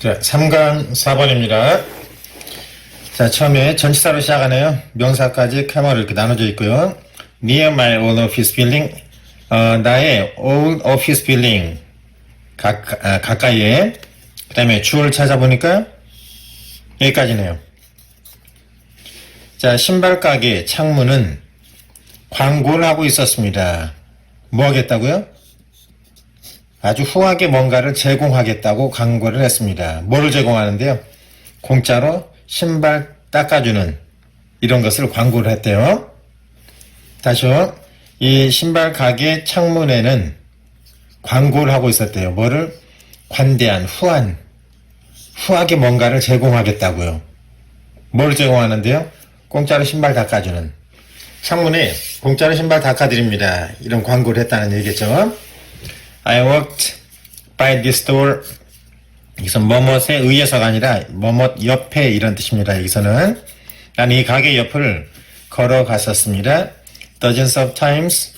자, 3강 4번입니다. 자, 처음에 전치사로 시작하네요. 명사까지 카마로 이렇게 나눠져 있고요. Near my old office building. 나의 old office building. 가까이에. 그 다음에 주어를 찾아보니까 여기까지네요. 자, 신발 가게 창문은 광고를 하고 있었습니다. 뭐 하겠다고요? 아주 후하게 뭔가를 제공하겠다고 광고를 했습니다. 뭐를 제공하는데요? 공짜로 신발 닦아주는 이런 것을 광고를 했대요. 다시요. 이 신발 가게 창문에는 광고를 하고 있었대요. 뭐를? 관대한, 후하게 뭔가를 제공하겠다고요. 뭘 제공하는데요? 공짜로 신발 닦아주는. 창문에 공짜로 신발 닦아드립니다. 이런 광고를 했다는 얘기겠죠. I walked by this door. 여기서 뭐뭇에 의해서가 아니라 뭐뭇 옆에 이런 뜻입니다. 여기서는 난 이 가게 옆을 걸어갔었습니다. Dozens of times.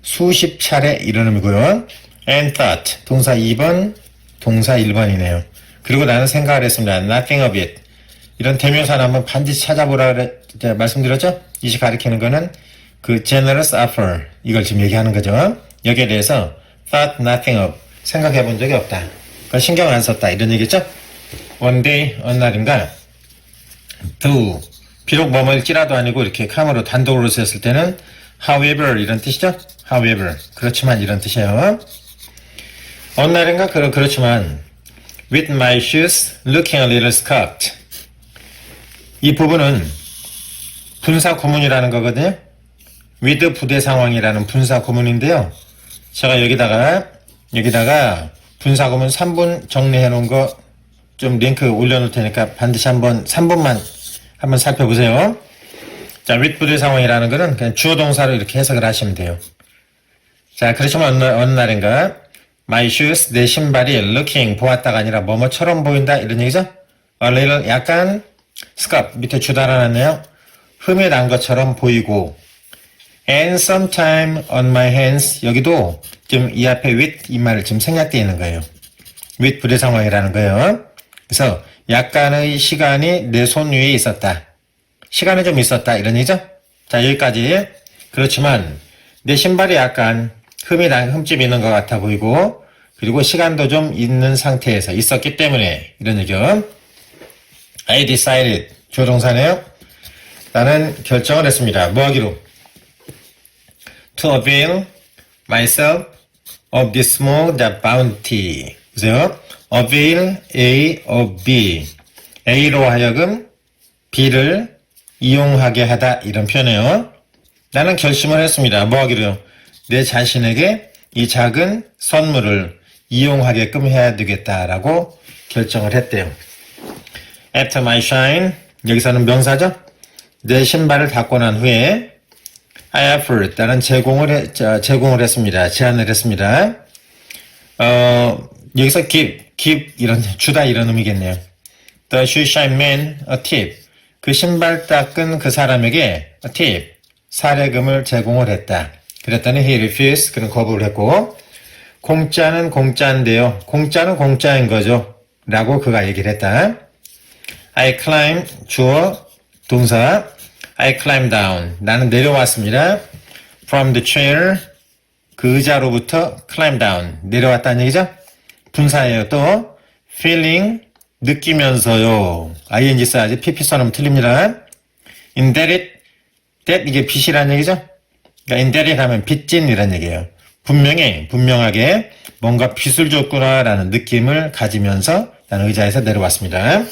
수십 차례 이런 의미고요. And thought. 동사 2번, 동사 1번이네요. 그리고 나는 생각을 했습니다. Nothing of it. 이런 대명사는 한번 반드시 찾아보라 말씀드렸죠? 이시 가리키는 거는 그 generous offer. 이걸 지금 얘기하는 거죠. 여기에 대해서 thought nothing of. 생각해 본 적이 없다. 그걸 신경을 안 썼다. 이런 얘기죠? One day, 어느 날인가, do. 비록 뭐뭐일지라도 아니고 이렇게 카모로 단독으로 쓰였을 때는 however 이런 뜻이죠? however. 그렇지만 이런 뜻이에요. 어느 날인가 그렇지만 with my shoes looking a little scuffed. 이 부분은 분사 구문이라는 거거든요. with 부대 상황이라는 분사 구문인데요. 제가 여기다가 분사 구문 3분 정리해 놓은 거 좀 링크 올려놓을 테니까 반드시 3분만 한번 살펴보세요. 자, with 부대 상황이라는 거는 그냥 주어 동사로 이렇게 해석을 하시면 돼요. 자, 그렇지만 어느 날인가 my shoes, 내 신발이 looking, 보았다가 아니라 뭐뭐처럼 보인다 이런 얘기죠. a little, 약간 scuff, 밑에 주 달아놨네요. 흠이 난 것처럼 보이고 and sometime on my hands. 여기도 지금 이 앞에 with 이 말을 지금 생략되어 있는 거예요. with 부대 상황이라는 거예요. 그래서 약간의 시간이 내 손 위에 있었다. 시간이 좀 있었다 이런 얘기죠. 자, 여기까지. 그렇지만 내 신발이 약간 흠집 있는 것 같아 보이고 그리고 시간도 좀 있는 상태에서 있었기 때문에 이런 얘기죠. I decided. 주어 동사네요. 나는 결정을 했습니다. 뭐 하기로? To avail myself of this small bounty. 보세요. avail A of B. A로 하여금 B를 이용하게 하다 이런 표현이에요. 나는 결심을 했습니다. 뭐 하기로요? 내 자신에게 이 작은 선물을 이용하게끔 해야 되겠다라고 결정을 했대요. After my shine. 여기서는 명사죠? 내 신발을 닦고 난 후에 I offered. 나는 제공을 했습니다. 제안을 했습니다. 여기서 give 이런 주다 이런 의미겠네요. The shoe shine man a tip. 그 신발 닦은 그 사람에게 a tip. 사례금을 제공을 했다. 그랬더니 he refused. 그는 거부를 했고 공짜는 공짜인데요. 공짜는 공짜인 거죠. 라고 그가 얘기를 했다. I climbed. 주어 동사. I climbed down. 나는 내려왔습니다. From the chair. 그 의자로부터 climb down. 내려왔다는 얘기죠. 분사예요. 또 feeling. 느끼면서요. ing 써야지. pp 써놓으면 틀립니다. Indebted. that 이게 빚이라는 얘기죠. 그러니까 indebted 하면 빚진 이란 얘기예요. 분명하게 뭔가 빚을 줬구나라는 느낌을 가지면서 나는 의자에서 내려왔습니다.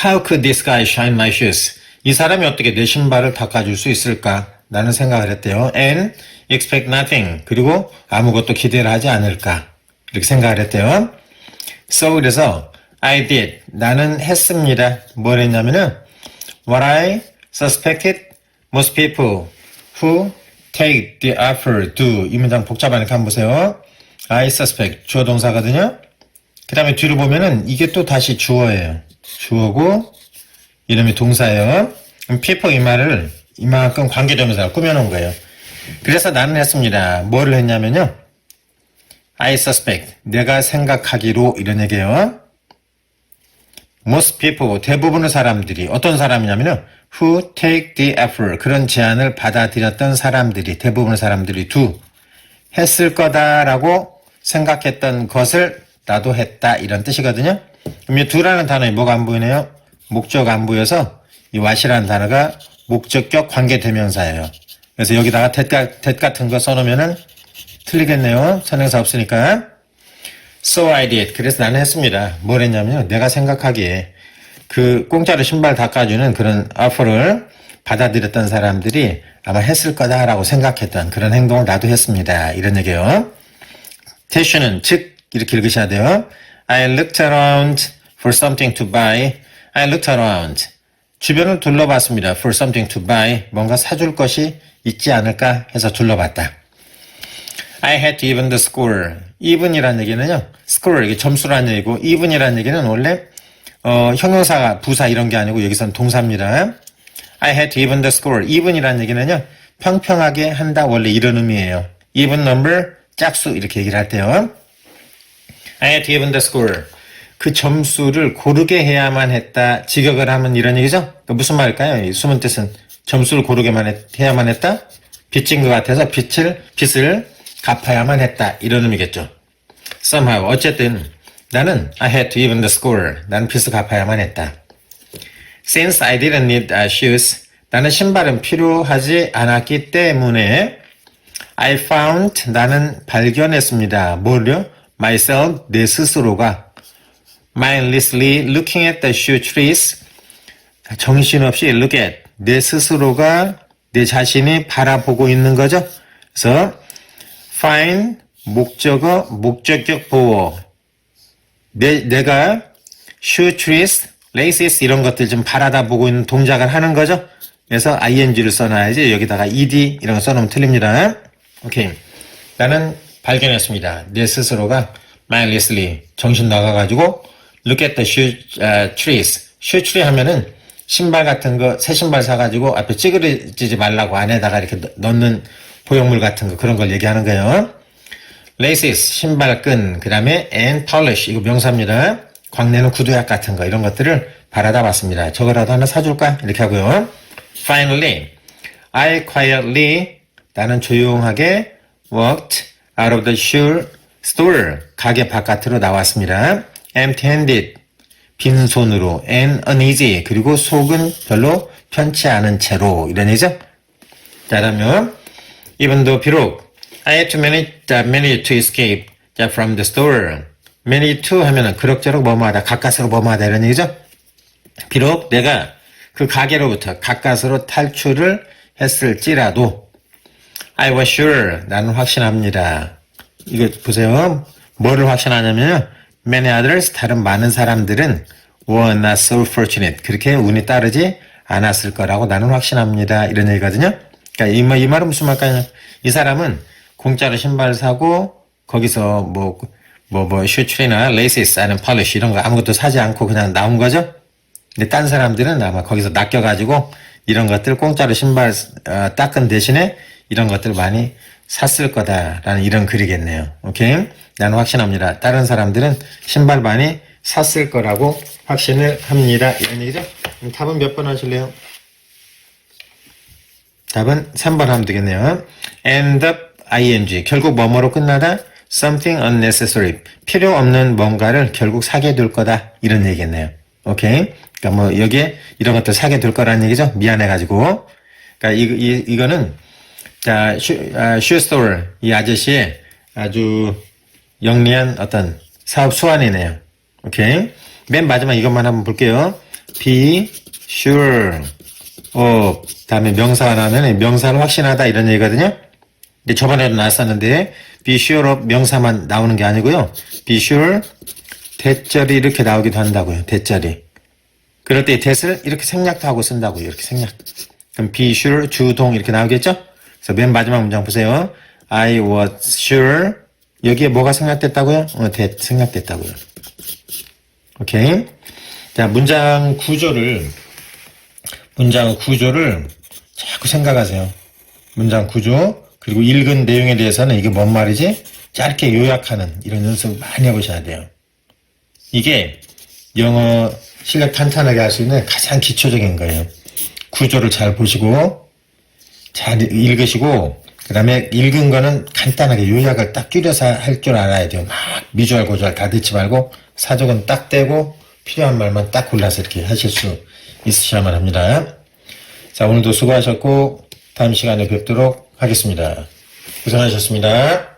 How could this guy shine my shoes? 이 사람이 어떻게 내 신발을 닦아줄 수 있을까? 라는 생각을 했대요. And expect nothing. 그리고 아무것도 기대를 하지 않을까? 이렇게 생각을 했대요. So 그래서 I did. 나는 했습니다. 뭘 했냐면은 What I suspected most people who take the offer do. 이 문장 복잡하니까 한번 보세요. I suspect. 주어 동사거든요. 그 다음에 뒤로 보면은 이게 또 다시 주어예요. 주어고 이름이 동사예요. people 이 말을 이만큼 관계대명사가 꾸며놓은 거예요. 그래서 나는 했습니다. 뭐를 했냐면요. I suspect. 내가 생각하기로 이런 얘기예요. Most people, 대부분의 사람들이 어떤 사람이냐면요. Who take the effort. 그런 제안을 받아들였던 사람들이 대부분의 사람들이 do. 했을 거다라고 생각했던 것을 나도 했다 이런 뜻이거든요. 그럼 이 do라는 단어에 뭐가 안 보이네요? 목적 안 보여서 이 what이라는 단어가 목적격 관계대명사예요. 그래서 여기다가 that 같은 거 써놓으면은 틀리겠네요. 선행사 없으니까. So I did. 그래서 나는 했습니다. 뭘 했냐면요. 내가 생각하기에 그 공짜로 신발 닦아주는 그런 오퍼를 받아들였던 사람들이 아마 했을 거다라고 생각했던 그런 행동을 나도 했습니다. 이런 얘기예요. 태슈는 즉 이렇게 읽으셔야 돼요. I looked around for something to buy. I looked around. 주변을 둘러봤습니다. For something to buy. 뭔가 사줄 것이 있지 않을까 해서 둘러봤다. I had to even the score. even이라는 얘기는요. score 이게 점수라는 얘기고 even이라는 얘기는 원래 형용사가 부사 이런 게 아니고 여기서는 동사입니다. I had to even the score. even이라는 얘기는요. 평평하게 한다 원래 이런 의미예요. even number 짝수 이렇게 얘기를 할 때요. I had to even the score. 그 점수를 고르게 해야만 했다. 직역을 하면 이런 얘기죠. 그러니까 무슨 말일까요? 이 숨은 뜻은 점수를 고르게만 해야만 했다. 빚진 것 같아서 빚을 갚아야만 했다. 이런 의미겠죠. somehow 어쨌든 나는 I had to even the score. 나는 빚을 갚아야만 했다. Since I didn't need shoes. 나는 신발은 필요하지 않았기 때문에 I found 나는 발견했습니다. 뭘요? myself 내 스스로가 mindlessly looking at the shoe trees 정신없이 look at 내 스스로가 내 자신이 바라보고 있는 거죠. 그래서 find 목적어 목적격 보호 내가 shoe trees, laces 이런 것들 좀 바라다보고 있는 동작을 하는 거죠. 그래서 ing를 써놔야지 여기다가 ed 이런 거 써놓으면 틀립니다. 오케이. 나는 발견했습니다. 내 스스로가 mindlessly 정신 나가가지고 look at the shoe trees. shoe tree 하면은 신발 같은 거 새 신발 사가지고 앞에 찌그러지지 말라고 안에다가 이렇게 넣는 보형물 같은 거 그런 걸 얘기하는 거예요. laces 신발끈 그 다음에 and polish 이거 명사입니다. 광내는 구두약 같은 거 이런 것들을 바라다 봤습니다. 저거라도 하나 사줄까? 이렇게 하고요. Finally, I quietly 나는 조용하게 walked out of the shoe store 가게 바깥으로 나왔습니다. empty-handed 빈손으로 and uneasy 그리고 속은 별로 편치 않은 채로 이런 얘기죠. 자 그러면 even though 비록 I had to manage to escape from the store. manage to 하면은 그럭저럭 뭐뭐하다 가까스로 뭐뭐하다 이런 얘기죠. 비록 내가 그 가게로부터 가까스로 탈출을 했을지라도 I was sure 나는 확신합니다. 이거 보세요. 뭐를 확신하냐면요. Many others 다른 많은 사람들은 were not so fortunate 그렇게 운이 따르지 않았을 거라고 나는 확신합니다. 이런 얘기거든요. 그러니까 이 말은 무슨 말일까요? 이 사람은 공짜로 신발 사고 거기서 슈트리나 레이시스 아니면 폴리시 이런 거 아무것도 사지 않고 그냥 나온 거죠. 근데 딴 사람들은 아마 거기서 낚여가지고 이런 것들 공짜로 신발 닦은 대신에 이런 것들 많이 샀을 거다라는 이런 글이겠네요. 오케이? 나는 확신합니다. 다른 사람들은 신발 많이 샀을 거라고 확신을 합니다. 이런 얘기죠? 그럼 답은 몇 번 하실래요? 답은 3번 하면 되겠네요. end up ing 결국 뭐뭐로 끝나다 something unnecessary 필요 없는 뭔가를 결국 사게 될 거다 이런 얘기겠네요. 오케이? 그러니까 여기에 이런 것들 사게 될 거라는 얘기죠. 미안해가지고. 그러니까 이거는 자 슈스토어 이 아저씨의 아주 영리한 어떤 사업 수완이네요. 오케이? 맨 마지막 이것만 한번 볼게요. be sure of 다음에 명사가 나오면 명사를 확신하다 이런 얘기거든요. 근데 저번에도 나왔었는데 be sure of 명사만 나오는 게 아니고요. be sure 대절이 이렇게 나오기도 한다고요. 대절이. 그럴 때 that을 이렇게 생략도 하고 쓴다고요. 이렇게 생략. 그럼 be sure 주동 이렇게 나오겠죠? 그래서 맨 마지막 문장 보세요. I was sure 여기에 뭐가 생략됐다고요? that 생략됐다고요. 오케이. 자, 문장 구조를 자꾸 생각하세요. 문장 구조, 그리고 읽은 내용에 대해서는 이게 뭔 말이지? 짧게 요약하는 이런 연습 많이 해보셔야 돼요. 이게 영어 실력 탄탄하게 할 수 있는 가장 기초적인 거예요. 구조를 잘 보시고 잘 읽으시고 그 다음에 읽은 거는 간단하게 요약을 딱 줄여서 할 줄 알아야 돼요. 막 미주알 고주알 다 듣지 말고 사족은 딱 떼고 필요한 말만 딱 골라서 이렇게 하실 수 있으셔야만 합니다. 자, 오늘도 수고하셨고 다음 시간에 뵙도록 하겠습니다. 고생하셨습니다.